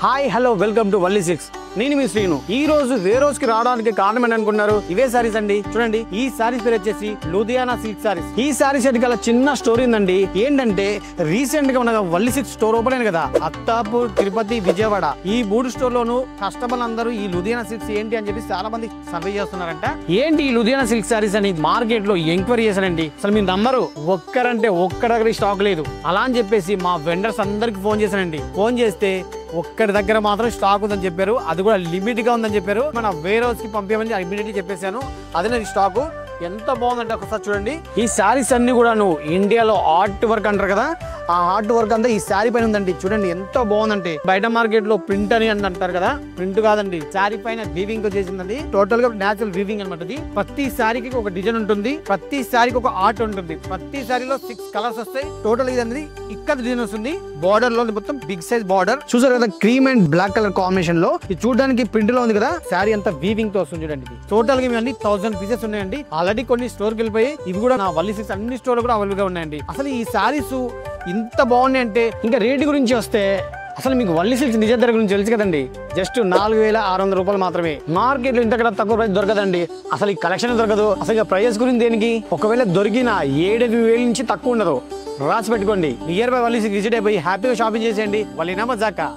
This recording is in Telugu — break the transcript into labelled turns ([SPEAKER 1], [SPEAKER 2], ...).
[SPEAKER 1] Hi hello welcome to Valli six. నేను మీ శ్రీను. ఈ రోజు వేరోజ్ కి రావడానికి కారణం ఏంటనుకున్నారు? ఇవే సారీస్ అండి. చూడండి, ఈ సారీస్ పేరు వచ్చేసి లూధియానా సిల్క్ సారీస్. ఈ సారీస్ గల చిన్న స్టోరీ ఉందండి. ఏంటంటే రీసెంట్ గా మన వల్లి సిక్స్ స్టోర్ ఓపెన్ అయింది కదా, అత్తాపూర్, తిరుపతి, విజయవాడ, ఈ 3 స్టోర్ లోను కస్టమర్లు అందరూ ఈ లూధియానా సిల్క్స్ ఏంటి అని చెప్పి చాలా మంది సర్వే చేస్తున్నారంట. ఏంటి ఈ లూధియానా సిల్క్ సారీస్ అని మార్కెట్ లో ఎంక్వైరీ చేశానండి. అసలు మీరు నమ్మరు, ఒక్కరంటే ఒక్క దగ్గర స్టాక్ లేదు. అలా అని చెప్పేసి మా వెండర్స్ అందరికి ఫోన్ చేశానండి. ఫోన్ చేస్తే ఒక్కడి దగ్గర మాత్రం స్టాక్ ఉందని చెప్పారు. అది కూడా లిమిట్ గా ఉందని చెప్పారు. మన వేరోజ్ కి పంపించమని ఇమీడియట్లీ చెప్పేశాను. అదే స్టాక్ ఎంత బాగుందంటే ఒకసారి చూడండి. ఈ శారీస్ అన్ని కూడా ఇండియాలో ఆర్ట్ వర్క్ అంటారు కదా, ఆ ఆర్ట్ వర్క్ అంతా ఈ శారీ పైన ఉందండి. చూడండి ఎంత బాగుందంటే. బయట మార్కెట్ లో ప్రింట్ అని అంటారు కదా, ప్రింట్ కాదండి, శారీ పైన వీవింగ్ తో చేసింది. టోటల్ గా నేచురల్ వీవింగ్ అనమాట. ప్రతి శారీకి ఒక డిజైన్ ఉంటుంది, ప్రతి శారీకి ఒక ఆర్ట్ ఉంటుంది. ప్రతి శారీలో 6 కలర్స్ వస్తాయి. టోటల్ ఇది అనేది ఇక్కడ డిజైన్ వస్తుంది. బార్డర్ లో మొత్తం బిగ్ సైజ్ బార్డర్ చూసారు కదా, cream and black colour combination లో. ఇది చూడడానికి ప్రింట్ లో ఉంది కదా, శారీ అంతా వీవింగ్ తో వస్తుంది. చూడండి, టోటల్ గా ఇవన్నీ 1000 పీసెస్ ఉన్నాయండి. ఆల్రెడీ కొన్ని స్టోర్ కి వెళ్ళిపోయి ఇవి కూడా నా వల్లి సిక్స్ అన్ని స్టోర్ కూడా అవైలబుల్ గా ఉన్నాయండి. అసలు ఈ శారీస్ ఇంత బాగున్నాయి అంటే, ఇంకా రేటు గురించి వస్తే అసలు మీకు వల్లి సిల్క్స్ నిజ ధర గురించి తెలుసు కదండి. జస్ట్ 4600 రూపాయలు మాత్రమే. మార్కెట్ లో ఇంతకన్నా తక్కువ ప్రైస్ దొరకదండి. అసలు ఈ కలెక్షన్ దొరకదు. అసలు ప్రైస్ గురించి దేనికి, ఒకవేళ దొరికిన 7000 నుంచి తక్కువ ఉండదు. రాసి పెట్టుకోండి. Near by Valli six visit అయిపోయి హ్యాపీగా షాపింగ్ చేసేయండి. వల్లినా మజాకా.